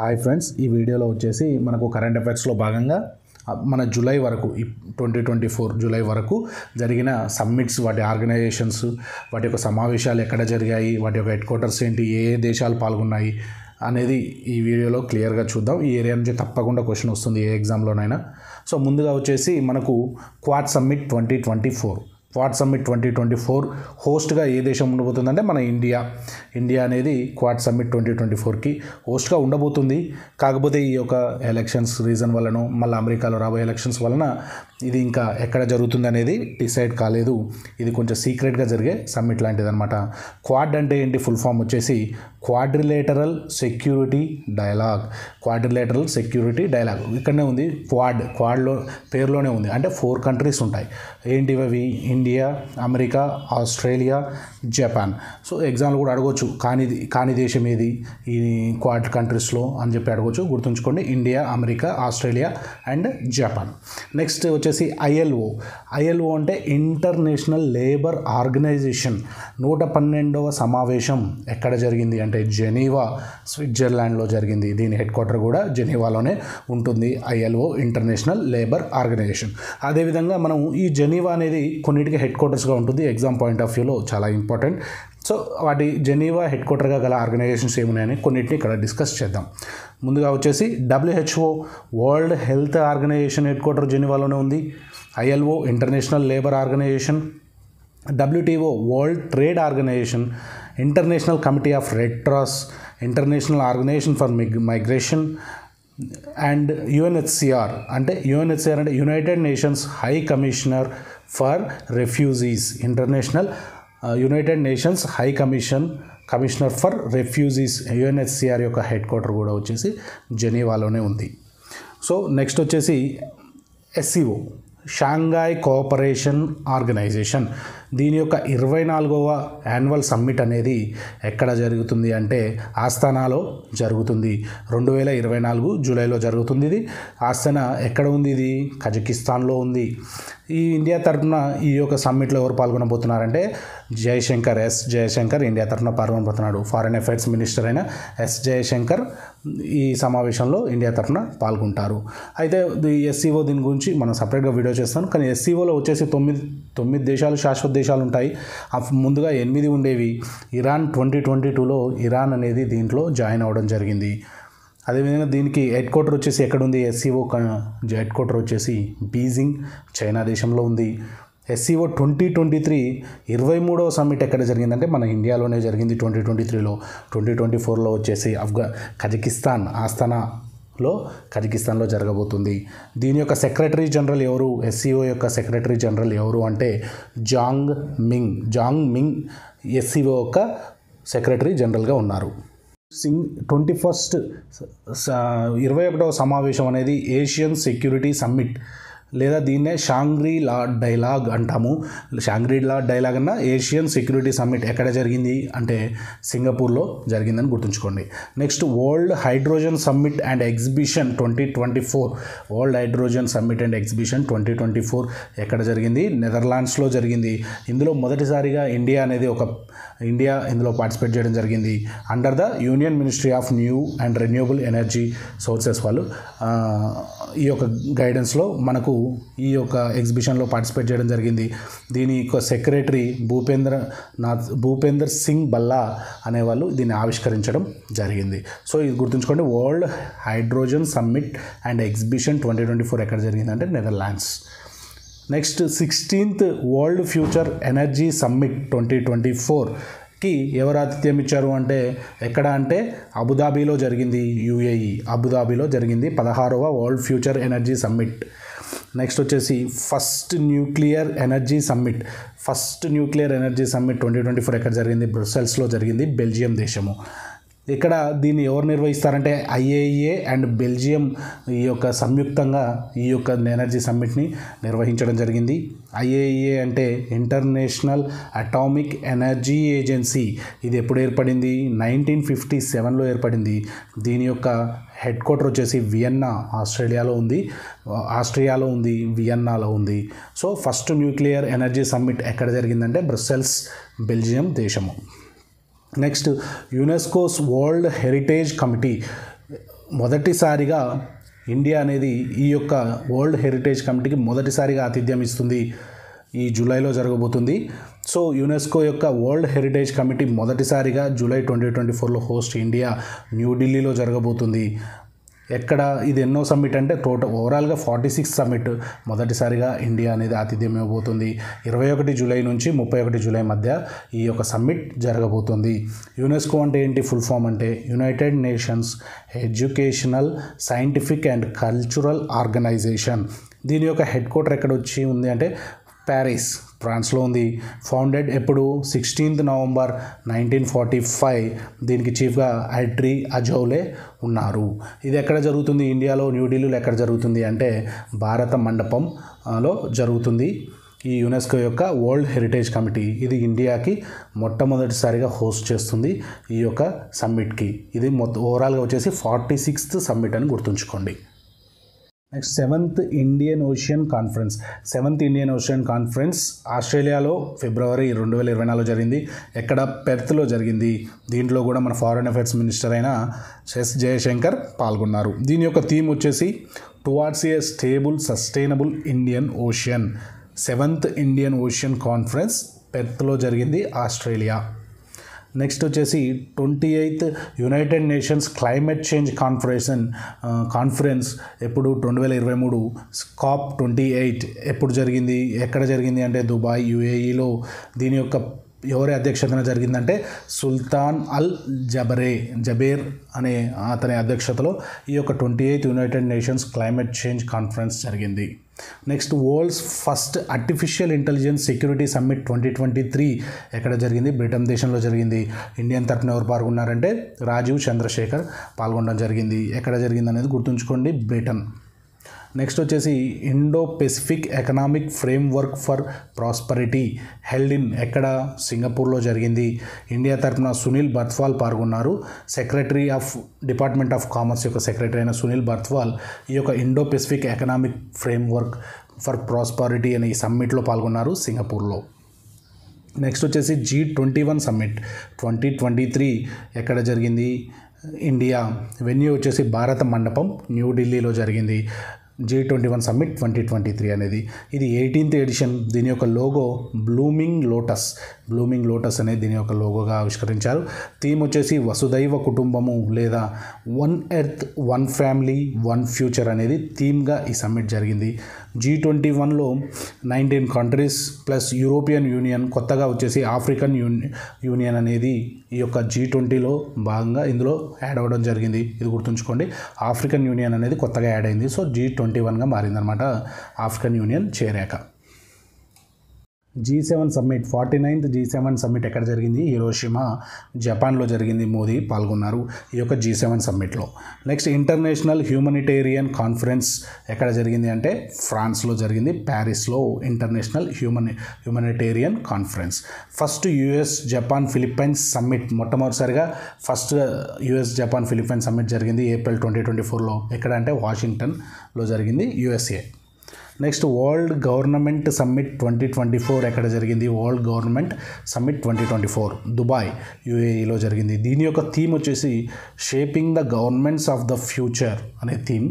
Hi friends, ఈ వీడియోలో వచ్చేసి మనకు కరెంట్ అఫైర్స్లో భాగంగా మన జూలై వరకు 2024 జూలై వరకు జరిగిన సమ్మిట్స్, వాటి ఆర్గనైజేషన్స్, వాటి యొక్క సమావేశాలు ఎక్కడ జరిగాయి, వాటి యొక్క హెడ్ క్వార్టర్స్ ఏంటి, ఏ ఏ దేశాలు పాల్గొన్నాయి అనేది ఈ వీడియోలో క్లియర్గా చూద్దాం. ఈ ఏరియా నుంచి తప్పకుండా క్వశ్చన్ వస్తుంది ఏ ఎగ్జామ్లోనైనా. సో ముందుగా వచ్చేసి మనకు క్వాడ్ సమ్మిట్ 2024 క్వాడ్ సమ్మిట్ 2024 హోస్ట్గా ఏ దేశం ఉండబోతుందంటే మన ఇండియా అనేది క్వాడ్ సమ్మిట్ 2024కి హోస్ట్గా ఉండబోతుంది. కాకపోతే ఈ యొక్క ఎలక్షన్స్ రీజన్ వలన, మళ్ళీ అమెరికాలో రాబోయే ఎలక్షన్స్ వలన ఇది ఇంకా ఎక్కడ జరుగుతుంది అనేది డిసైడ్ కాలేదు. ఇది కొంచెం సీక్రెట్గా జరిగే సమ్మిట్ లాంటిది అనమాట. క్వాడ్ అంటే ఏంటి, ఫుల్ ఫామ్ వచ్చేసి quadrilateral security dialogue. Quadrilateral security dialogue ఇక్కడనే ఉంది. క్వాడ్లో పేరులోనే ఉంది. అంటే 4 కంట్రీస్ ఉంటాయి. ఏంటివి అవి? India, America, Australia, Japan. So ఎగ్జామ్లు కూడా అడగవచ్చు, కాని దేశం ఏది ఈ క్వాడ్ కంట్రీస్లో అని చెప్పి అడగవచ్చు. గుర్తుంచుకోండి, India, America, Australia and Japan. Next వచ్చేసి ఐఎల్ఓ అంటే ఇంటర్నేషనల్ లేబర్ ఆర్గనైజేషన్ 112వ సమావేశం ఎక్కడ జరిగింది అంటే జెనీవా, స్విట్జర్లాండ్లో జరిగింది. దీని హెడ్ క్వార్టర్ కూడా జెనీవాలోనే ఉంటుంది. ILO international labour organization. అదేవిధంగా మనం ఈ జెనీవా అనేది కొన్నిటికి హెడ్ క్వార్టర్స్గా ఉంటుంది. ఎగ్జామ్ పాయింట్ ఆఫ్ వ్యూలో చాలా ఇంపార్టెంట్. సో వాటి జెనీవా హెడ్ క్వార్టర్గా గల ఆర్గనైజేషన్స్ ఏమున్నాయని కొన్నిటిని ఇక్కడ డిస్కస్ చేద్దాం. ముందుగా వచ్చేసి WHO world health organisation headquarter జెనీవాలోనే ఉంది. ILO international labour organisation, WTO world trade organisation, international committee of red cross, international organisation for migration and UNHCR అంటే united nations high commissioner for refugees. International united nations high commissioner for refugees UNHCR యొక్క head quarter కూడా వచ్చేసి జెనీవాలోనే ఉంది. So next వచ్చేసి SCO Shanghai cooperation organisation. దీని యొక్క 24వ annual summit అనేది ఎక్కడ జరుగుతుంది అంటే ఆస్తానాలో జరుగుతుంది. 2024 జూలైలో జరుగుతుంది. ఇది ఆస్తానా ఎక్కడ ఉంది? ఇది కజకిస్తాన్లో ఉంది. ఈ ఇండియా తరఫున ఈ యొక్క సమ్మిట్లో ఎవరు పాల్గొనబోతున్నారంటే ఎస్ జయశంకర్ ఇండియా తరఫున పాల్గొనబోతున్నాడు. ఫారెన్ అఫైర్స్ మినిస్టర్ అయిన ఎస్ జయశంకర్ ఈ సమావేశంలో ఇండియా తరఫున పాల్గొంటారు. అయితే SCO దీని గురించి మనం సపరేట్గా వీడియో చేస్తాను. కానీ SCOలో వచ్చేసి 9 దేశాలు, శాశ్వత దేశాలు ఉంటాయి. ముందుగా 8 ఉండేవి. ఇరాన్ 2022లో ఇరాన్ అనేది దీంట్లో జాయిన్ అవ్వడం జరిగింది. అదేవిధంగా దీనికి హెడ్ క్వార్టర్ వచ్చేసి ఎక్కడుంది? SCO హెడ్ క్వార్టర్ వచ్చేసి బీజింగ్, చైనా దేశంలో ఉంది. SCO 2023 23వ సమ్మిట్ ఎక్కడ జరిగిందంటే మన ఇండియాలోనే జరిగింది 2023లో. 2024లో వచ్చేసి కజకిస్తాన్ కజకిస్తాన్లో జరగబోతుంది. దీని యొక్క సెక్రటరీ జనరల్ ఎవరు? SCO యొక్క సెక్రటరీ జనరల్ ఎవరు అంటే జాంగ్ మింగ్ SCO యొక్క సెక్రటరీ జనరల్గా ఉన్నారు. 21వ సమావేశం అనేది ఏషియన్ సెక్యూరిటీ సమ్మిట్ లేదా దీన్నే షాంగ్రీ-లా డైలాగ్ అంటాము. షాంగ్రీ-లా డైలాగ్ అన్న ఏషియన్ సెక్యూరిటీ సమ్మిట్ ఎక్కడ జరిగింది అంటే సింగపూర్లో జరిగిందని గుర్తుంచుకోండి. Next world hydrogen summit and exhibition 2024 world hydrogen summit and exhibition 2024 ఎక్కడ జరిగింది? నెదర్లాండ్స్లో జరిగింది. ఇందులో మొదటిసారిగా ఇండియా ఇందులో పార్టిసిపేట్ చేయడం జరిగింది. Under the union ministry of new and renewable energy sources వాళ్ళు ఈ యొక్క గైడెన్స్లో మనకు ఈ యొక్క ఎగ్జిబిషన్లో పార్టిసిపేట్ చేయడం జరిగింది. దీని యొక్క సెక్రటరీ భూపేందర్ సింగ్ బల్లా అనేవాళ్ళు దీన్ని ఆవిష్కరించడం జరిగింది. సో ఇది గుర్తుంచుకోండి, world hydrogen summit and exhibition 2024 ఎక్కడ జరిగిందంటే Netherlands. Next 16th world future energy summit 2024కి ఎవరు ఆతిథ్యం ఇచ్చారు అంటే ఎక్కడ అంటే అబుదాబీలో జరిగింది. UAE అబుదాబీలో జరిగింది 16వ world future energy summit. Next వచ్చేసి ఫస్ట్ న్యూక్లియర్ ఎనర్జీ సమ్మిట్ 2024 ఎక్కడ జరిగింది? బ్రసెల్స్లో జరిగింది, బెల్జియం దేశము. ఇక్కడ దీన్ని ఎవరు నిర్వహిస్తారంటే IAEA అండ్ బెల్జియం ఈ యొక్క సంయుక్తంగా ఈ యొక్క ఎనర్జీ సమ్మిట్ని నిర్వహించడం జరిగింది. IAEA అంటే ఇంటర్నేషనల్ అటామిక్ ఎనర్జీ ఏజెన్సీ. ఇది ఎప్పుడు ఏర్పడింది? 1957లో ఏర్పడింది. దీని యొక్క హెడ్ క్వార్టర్ వచ్చేసి వియన్నా, ఆస్ట్రియాలో ఉంది, వియన్నాలో ఉంది. So first nuclear energy summit ఎక్కడ జరిగిందంటే బ్రసెల్స్, బెల్జియం దేశము. Next UNESCO's world heritage committee మొదటిసారిగా ఇండియా అనేది ఈ యొక్క వరల్డ్ హెరిటేజ్ కమిటీకి మొదటిసారిగా ఆతిథ్యం ఇస్తుంది. ఈ జూలైలో జరగబోతుంది. సో యునెస్కో యొక్క వరల్డ్ హెరిటేజ్ కమిటీ మొదటిసారిగా జూలై 2024లో హోస్ట్ ఇండియా న్యూఢిల్లీలో జరగబోతుంది. ఎక్కడ ఇది ఎన్నో సమ్మిట్ అంటే ఓవరాల్గా 46 సమ్మిట్ మొదటిసారిగా ఇండియా అనేది ఆతిథ్యం ఇవ్వబోతుంది. 21 జూలై నుంచి 31 జూలై మధ్య ఈ యొక్క సమ్మిట్ జరగబోతుంది. యునెస్కో అంటే ఏంటి? ఫుల్ ఫామ్ అంటే united nations educational, scientific and cultural organization. దీని యొక్క హెడ్ క్వార్టర్ ఎక్కడ వచ్చి ఉంది అంటే ప్యారిస్, ఫ్రాన్స్లో ఉంది. ఫౌండెడ్ ఎప్పుడు? 16 నవంబర్ 1945. దీనికి చీఫ్గా ఐడ్రీ అజౌలే ఉన్నారు. ఇది ఎక్కడ జరుగుతుంది? ఇండియాలో న్యూఢిల్లీలో ఎక్కడ జరుగుతుంది అంటే భారత మండపంలో జరుగుతుంది. ఈ యునెస్కో యొక్క వరల్డ్ హెరిటేజ్ కమిటీ ఇది ఇండియాకి మొట్టమొదటిసారిగా హోస్ట్ చేస్తుంది ఈ యొక్క సమ్మిట్కి. ఇది ఓవరాల్గా వచ్చేసి 46th సమ్మిట్ అని గుర్తుంచుకోండి. Next 7th Indian ocean conference. 7th Indian ocean conference ఆస్ట్రేలియాలో ఫిబ్రవరి 2024లో జరిగింది. ఎక్కడ? పెర్త్లో జరిగింది. దీంట్లో కూడా మన ఫారెన్ అఫైర్స్ మినిస్టర్ అయిన ఎస్ జయశంకర్ పాల్గొన్నారు. దీని యొక్క థీమ్ వచ్చేసి towards a stable sustainable Indian ocean. 7th Indian ocean conference పెర్త్లో జరిగింది, ఆస్ట్రేలియా. నెక్స్ట్ వచ్చేసి 28th united nations climate change conference ఎప్పుడు? 2023 COP28 ఎప్పుడు జరిగింది? ఎక్కడ జరిగింది అంటే దుబాయ్, UAEలో. దీని యొక్క ఎవరి అధ్యక్షతన జరిగిందంటే సుల్తాన్ అల్ జబేర్ అనే అతని అధ్యక్షతలో ఈ యొక్క 28th united nations climate change conference జరిగింది. Next world's first artificial intelligence security summit 2023 ఎక్కడ జరిగింది? బ్రిటన్ దేశంలో జరిగింది. ఇండియన్ తరఫున ఎవరు పాల్గొన్నారంటే రాజీవ్ చంద్రశేఖర్ పాల్గొనడం జరిగింది. ఎక్కడ జరిగింది అనేది గుర్తుంచుకోండి, బ్రిటన్. నెక్స్ట్ వచ్చేసి Indo Pacific economic framework for prosperity held in ఎక్కడ? సింగపూర్లో జరిగింది. ఇండియా తరఫున సునీల్ బర్త్వాల్ పాల్గొన్నారు. Secretary of department of commerce యొక్క సెక్రటరీ అయిన సునీల్ బర్త్వాల్ ఈ యొక్క Indo Pacific economic framework for prosperity అనే ఈ సమ్మిట్లో పాల్గొన్నారు సింగపూర్లో. నెక్స్ట్ వచ్చేసి G21 సమ్మిట్ 2023 ఎక్కడ జరిగింది? ఇండియా. వెన్యూ వచ్చేసి భారత మండపం, న్యూఢిల్లీలో జరిగింది. G21 సమ్మిట్ 2023 అనేది ఇది 18th ఎడిషన్. దీని యొక్క లోగో బ్లూమింగ్ లోటస్ అనేది దీని యొక్క లోగోగా ఆవిష్కరించారు. థీమ్ వచ్చేసి వసుదైవ కుటుంబము లేదా one earth, one family, one future అనేది థీమ్గా ఈ సమ్మిట్ జరిగింది. G21లో 19 కంట్రీస్ ప్లస్ యూరోపియన్ యూనియన్, కొత్తగా వచ్చేసి ఆఫ్రికన్ యూనియన్ అనేది ఈ యొక్క G20లో భాగంగా ఇందులో యాడ్ అవ్వడం జరిగింది. ఇది గుర్తుంచుకోండి, ఆఫ్రికన్ యూనియన్ అనేది కొత్తగా యాడ్ అయింది. సో G21గా మారిందనమాట ఆఫ్రికన్ యూనియన్ చేరాక. G7 summit 49th G7 summit ఎక్కడ జరిగింది? హిరోషిమా, జపాన్లో జరిగింది. మోదీ పాల్గొన్నారు ఈ యొక్క G7 సమ్మిట్లో. నెక్స్ట్ ఇంటర్నేషనల్ హ్యూమనిటేరియన్ కాన్ఫరెన్స్ ఎక్కడ జరిగింది అంటే ఫ్రాన్స్లో జరిగింది, ప్యారిస్లో. International humanitarian conference. First US Japan Philippines summit మొట్టమొదటిసారిగా US జపాన్ ఫిలిప్పైన్స్ సమ్మిట్ జరిగింది ఏప్రిల్ 2024లో. ఎక్కడ అంటే వాషింగ్టన్లో జరిగింది, USA. Next world government summit 2024 ఎక్కడ జరిగింది? వరల్డ్ గవర్నమెంట్ సమ్మిట్ 2024 దుబాయ్, UAEలో జరిగింది. దీని యొక్క థీమ్ వచ్చేసి shaping the governments of the future అనే థీమ్.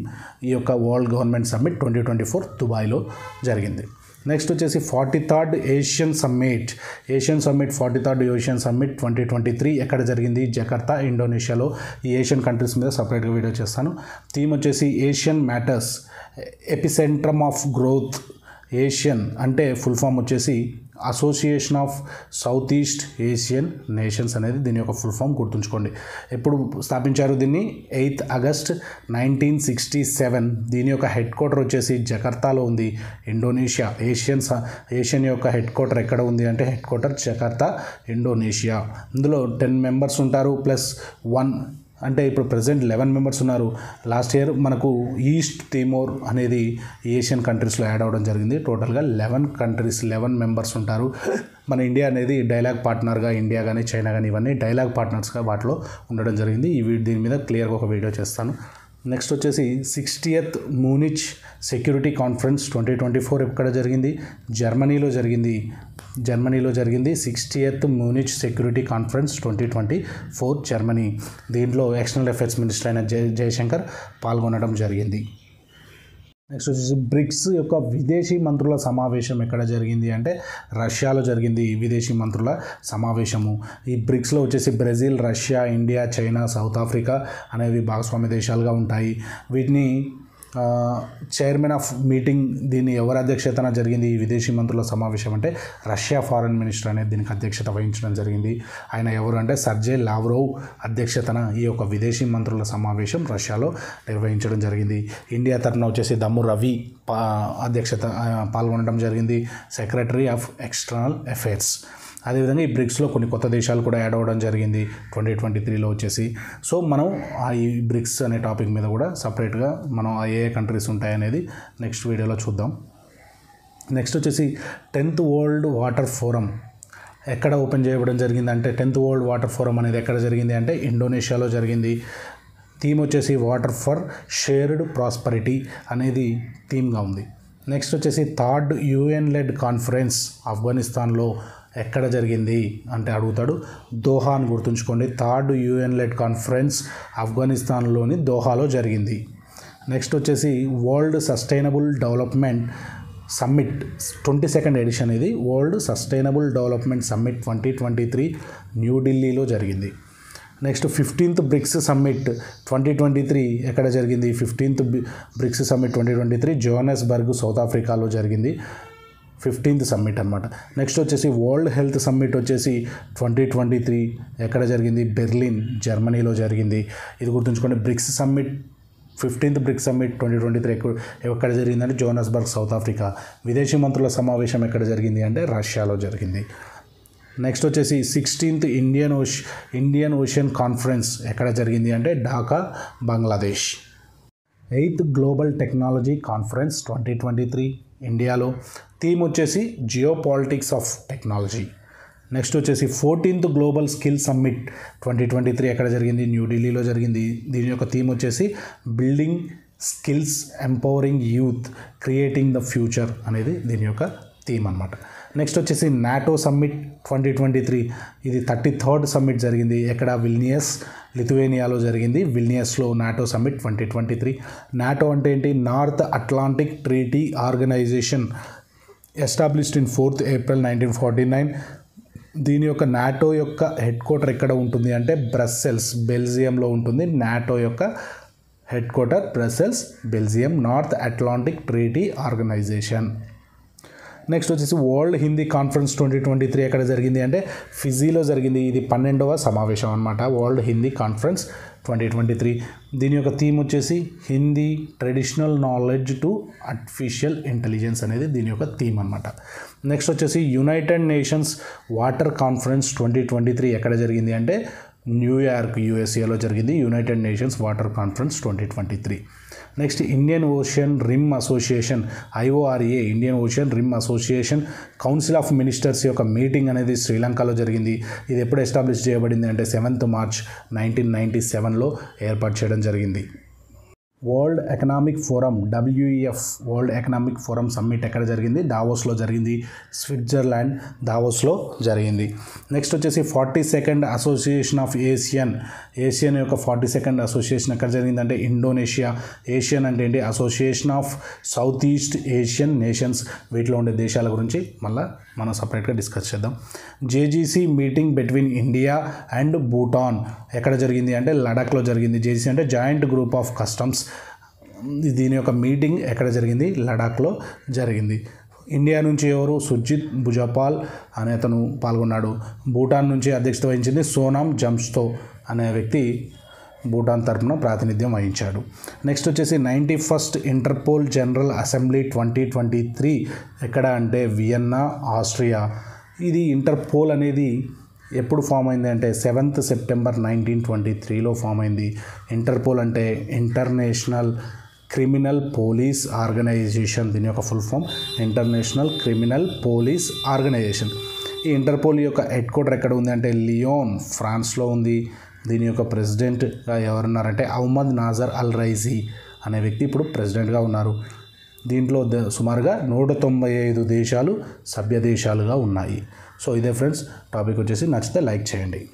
ఈ యొక్క వరల్డ్ గవర్నమెంట్ సమ్మిట్ 2024 దుబాయ్లో జరిగింది. నెక్స్ట్ వచ్చేసి 43rd ఏషియన్ సమ్మిట్ 2023 ఎక్కడ జరిగింది? జకార్తా, ఇండోనేషియాలో. ఈ ఏషియన్ కంట్రీస్ మీద సపరేట్గా వీడియో చేస్తాను. థీమ్ వచ్చేసి ASEAN matters, epicentrum of growth. ASEAN అంటే ఫుల్ ఫామ్ వచ్చేసి association of south east Asian nations అనేది దీని యొక్క ఫుల్ ఫామ్ గుర్తుంచుకోండి. ఎప్పుడు స్థాపించారు దీన్ని? 8th August 1967. దీని యొక్క హెడ్ క్వార్టర్ వచ్చేసి జకార్తాలో ఉంది, ఇండోనేషియా. ఏషియన్ యొక్క హెడ్ క్వార్టర్ ఎక్కడ ఉంది అంటే హెడ్ క్వార్టర్ జకార్తా, ఇండోనేషియా. ఇందులో 10 మెంబర్స్ ఉంటారు ప్లస్ 1 అంటే ఇప్పుడు ప్రజెంట్ 11 మెంబర్స్ ఉన్నారు. లాస్ట్ ఇయర్ మనకు ఈస్ట్ తిమోర్ అనేది ఏషియన్ కంట్రీస్లో యాడ్ అవ్వడం జరిగింది. టోటల్గా 11 మెంబర్స్ ఉంటారు. మన ఇండియా అనేది డైలాగ్ పార్ట్నర్గా, ఇండియా కానీ చైనా కానీ ఇవన్నీ డైలాగ్ పార్ట్నర్స్గా వాటిలో ఉండడం జరిగింది. దీని మీద క్లియర్గా ఒక వీడియో చేస్తాను. నెక్స్ట్ వచ్చేసి 60th మూనిచ్ సెక్యూరిటీ కాన్ఫరెన్స్ 2024 ఎక్కడ జరిగింది? జర్మనీలో జరిగింది 60th మూనిచ్ సెక్యూరిటీ కాన్ఫరెన్స్ 2024 జర్మనీ. దీంట్లో ఎక్స్టర్నల్ అఫైర్స్ మినిస్టర్ అయిన జయశంకర్ పాల్గొనడం జరిగింది. నెక్స్ట్ వచ్చేసి బ్రిక్స్ యొక్క విదేశీ మంత్రుల సమావేశం ఎక్కడ జరిగింది అంటే రష్యాలో జరిగింది విదేశీ మంత్రుల సమావేశము. ఈ బ్రిక్స్లో వచ్చేసి Brazil, Russia, India, China, south Africa అనేవి భాగస్వామ్య దేశాలుగా ఉంటాయి. వీటిని చైర్మన్ ఆఫ్ మీటింగ్ దీన్ని ఎవరి అధ్యక్షతన జరిగింది ఈ విదేశీ మంత్రుల సమావేశం అంటే రష్యా ఫారెన్ మినిస్టర్ అనేది దీనికి అధ్యక్షత వహించడం జరిగింది. ఆయన ఎవరు అంటే సర్జే లావ్రోవ్ అధ్యక్షతన ఈ యొక్క విదేశీ మంత్రుల సమావేశం రష్యాలో నిర్వహించడం జరిగింది. ఇండియా తరఫున వచ్చేసి దమ్ము రవి అధ్యక్షత పాల్గొనడం జరిగింది, సెక్రటరీ ఆఫ్ ఎక్స్టర్నల్ అఫైర్స్. అదేవిధంగా ఈ బ్రిక్స్లో కొన్ని కొత్త దేశాలు కూడా యాడ్ అవ్వడం జరిగింది 2023లో వచ్చేసి. సో మనం ఈ బ్రిక్స్ అనే టాపిక్ మీద కూడా సపరేట్గా మనం ఏ కంట్రీస్ ఉంటాయనేది నెక్స్ట్ వీడియోలో చూద్దాం. నెక్స్ట్ వచ్చేసి 10th వరల్డ్ వాటర్ ఫోరం ఎక్కడ ఓపెన్ చేయడం జరిగింది అంటే 10th వరల్డ్ వాటర్ ఫోరం అనేది ఎక్కడ జరిగింది అంటే ఇండోనేషియాలో జరిగింది. థీమ్ వచ్చేసి వాటర్ ఫర్ షేర్డ్ ప్రాస్పరిటీ అనేది థీమ్గా ఉంది. నెక్స్ట్ వచ్చేసి 3rd UN లెడ్ కాన్ఫరెన్స్ ఆఫ్ఘనిస్తాన్లో ఎక్కడ జరిగింది అంటే అడుగుతాడు. దోహా అని గుర్తుంచుకోండి. 3rd UN లెడ్ కాన్ఫరెన్స్ ఆఫ్ఘనిస్తాన్లోని దోహాలో జరిగింది. నెక్స్ట్ వచ్చేసి world sustainable development summit 22nd edition ఇది వరల్డ్ సస్టైనబుల్ డెవలప్మెంట్ సమ్మిట్ 2023 న్యూఢిల్లీలో జరిగింది. నెక్స్ట్ 15th బ్రిక్స్ సమ్మిట్ 2023 ఎక్కడ జరిగింది? 15th బ్రిక్స్ సమ్మిట్ 2023 జోహానెస్బర్గ్ సౌత్ ఆఫ్రికాలో జరిగింది. 15th సమ్మిట్ అనమాట. నెక్స్ట్ వచ్చేసి వరల్డ్ హెల్త్ సమ్మిట్ వచ్చేసి 2023 ఎక్కడ జరిగింది? బెర్లిన్ జర్మనీలో జరిగింది. ఇది గుర్తుంచుకోండి. Bricks summit 15th bricks summit 2023 ఎక్కడ జరిగిందంటే జోహానెస్బర్గ్ సౌత్ ఆఫ్రికా. విదేశీ మంత్రుల సమావేశం ఎక్కడ జరిగింది అంటే రష్యాలో జరిగింది. నెక్స్ట్ వచ్చేసి 16th ఇండియన్ ఓషన్ కాన్ఫరెన్స్ ఎక్కడ జరిగింది అంటే Dhaka Bangladesh. 8th global technology conference 2023 ఇండియాలో. థీమ్ వచ్చేసి geo politics of technology. Next వచ్చేసి 14th గ్లోబల్ స్కిల్ సమ్మిట్ 2023 ఎక్కడ జరిగింది? న్యూఢిల్లీలో జరిగింది. దీని యొక్క థీమ్ వచ్చేసి building skills, empowering youth, creating the future అనేది దీని యొక్క థీమ్ అనమాట. నెక్స్ట్ వచ్చేసి నాటో సమ్మిట్ 2023 ఇది 33rd సమ్మిట్ జరిగింది. ఎక్కడ? విల్నియస్ లిథువేనియాలో జరిగింది. విల్నియస్లో నాటో సమ్మిట్ 2023. నాటో అంటే ఏంటి? North atlantic treaty organization established in 4th April 1949. దీని యొక్క నాటో యొక్క హెడ్ క్వార్టర్ ఎక్కడ ఉంటుంది అంటే బ్రస్సెల్స్ బెల్జియంలో ఉంటుంది. నాటో యొక్క head quarter Brussels Belgium, north atlantic treaty organization. Next వచ్చేసి వరల్డ్ హిందీ కాన్ఫరెన్స్ 2023 ఎక్కడ జరిగింది అంటే ఫిజీలో జరిగింది. ఇది 12వ సమావేశం అనమాట. World Hindi conference 2023. దీని యొక్క థీమ్ వచ్చేసి Hindi traditional knowledge to artificial intelligence అనేది దీని యొక్క థీమ్ అనమాట. నెక్స్ట్ వచ్చేసి యునైటెడ్ నేషన్స్ వాటర్ కాన్ఫరెన్స్ 2023 ఎక్కడ జరిగింది అంటే న్యూయార్క్ యూఎస్ఏలో జరిగింది. United nations water conference 2023. Next Indian ocean rim association IORA Indian ocean rim association council of ministers యొక్క మీటింగ్ అనేది శ్రీలంకలో జరిగింది. ఇది ఎప్పుడు ఎస్టాబ్లిష్ చేయబడింది అంటే 7th March 1997లో ఏర్పాటు చేయడం జరిగింది. World economic forum WEF world economic forum summit ఎక్కడ జరిగింది? దావోస్లో జరిగింది. స్విట్జర్లాండ్ దావోస్లో జరిగింది. నెక్స్ట్ వచ్చేసి 42nd అసోసియేషన్ ఆఫ్ ఏషియన్ యొక్క 42nd అసోసియేషన్ ఎక్కడ జరిగిందంటే ఇండోనేషియా. ఏషియన్ అంటే ఏంటి? Association of south east Asian nations. వీటిలో ఉండే దేశాల గురించి మళ్ళీ మనం సపరేట్గా డిస్కస్ చేద్దాం. JGC meeting between India and Bhutan ఎక్కడ జరిగింది అంటే లడాఖ్లో జరిగింది. JGC అంటే జాయింట్ గ్రూప్ ఆఫ్ కస్టమ్స్. దీని యొక్క మీటింగ్ ఎక్కడ జరిగింది? లడాఖ్లో జరిగింది. ఇండియా నుంచి ఎవరు? సుర్జిత్ భుజపాల్ అనే అతను పాల్గొన్నాడు. భూటాన్ నుంచి అధ్యక్షత వహించింది సోనామ్ జమ్స్తో అనే వ్యక్తి భూటాన్ తరఫున ప్రాతినిధ్యం వహించాడు. నెక్స్ట్ వచ్చేసి 91st ఇంటర్పోల్ జనరల్ అసెంబ్లీ 2023 ఎక్కడ అంటే వియన్నా ఆస్ట్రియా. ఇది ఇంటర్పోల్ అనేది ఎప్పుడు ఫామ్ అయింది అంటే 7th September 1923లో ఫామ్ అయింది. ఇంటర్పోల్ అంటే ఇంటర్నేషనల్ క్రిమినల్ పోలీస్ ఆర్గనైజేషన్. దీని యొక్క full form international criminal police organization. ఈ ఇంటర్పోల్ యొక్క హెడ్ క్వార్టర్ ఎక్కడ ఉంది అంటే లియోన్ ఫ్రాన్స్లో ఉంది. దీని యొక్క ప్రెసిడెంట్గా ఎవరున్నారంటే అహ్మద్ నాజర్ అల్ రైజీ అనే వ్యక్తి ఇప్పుడు ప్రెసిడెంట్గా ఉన్నారు. దీంట్లో సుమారుగా 195 దేశాలు సభ్య దేశాలుగా ఉన్నాయి. సో ఇదే ఫ్రెండ్స్ టాపిక్ వచ్చేసి, నచ్చితే లైక్ చేయండి.